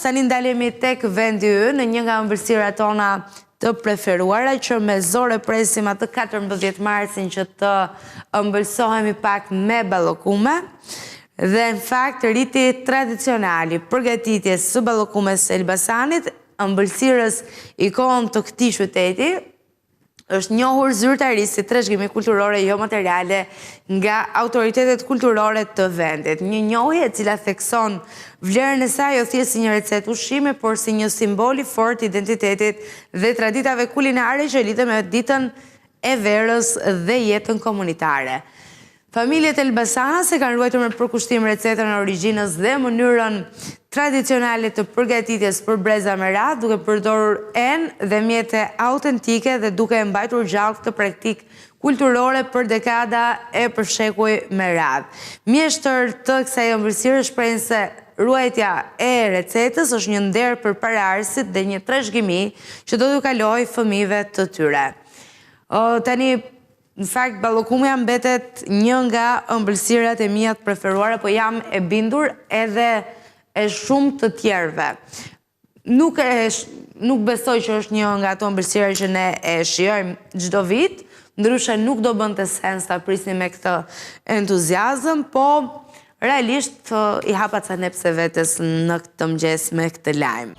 tani ndalemi tek vendi ynë, në një nga ëmbëlsirat tona të preferuara, që me zore presim atë 14 marsin që të ëmbëlsohemi pak me ballokume. Dhe në fakt riti tradicionali përgatitjes së ballokumes së Elbasanit, ëmbëlsirës ikon të këtij qyteti, është njohur zyrtarisht si trashëgimi kulturore jo materiale nga autoritetet kulturore të vendit. Një njohje e cila thekson vlerën e saj jo thjesht si një recetë ushqimi, por si një simbol i fortë i identitetit dhe traditave kulinare që lidhen me ditën e verës dhe jetën komunitare. Familjet elbasanase kanë ruajtur me përkushtim recetën e origjinës dhe mënyrën tradicionale të përgatitjes për breza me radhë, duke përdorur enë dhe mjete autentike dhe duke e mbajtur gjallë këtë praktikë kulturore për dekada e për shekuj me radhë. Mjeshtër të kësaj ëmbëlsire shprehin se ruajtja e recetës është një nder për paraardhësit dhe një trashëgimi që do t'u kalojë fëmijëve të tyre. Tani, në fakt, ballokumja mbetet një nga ëmbëlsirat e mia të preferuara, po jam e bindur edhe e shumë të tjerëve. Nuk besoj që është një nga ato ëmbëlsira që ne e shijojmë çdo vit, ndryshe nuk do bënte sens ta prisnim me këtë entuziazëm, po realisht i hapa ca nepse vetes në këtë mëngjes me këtë lajm.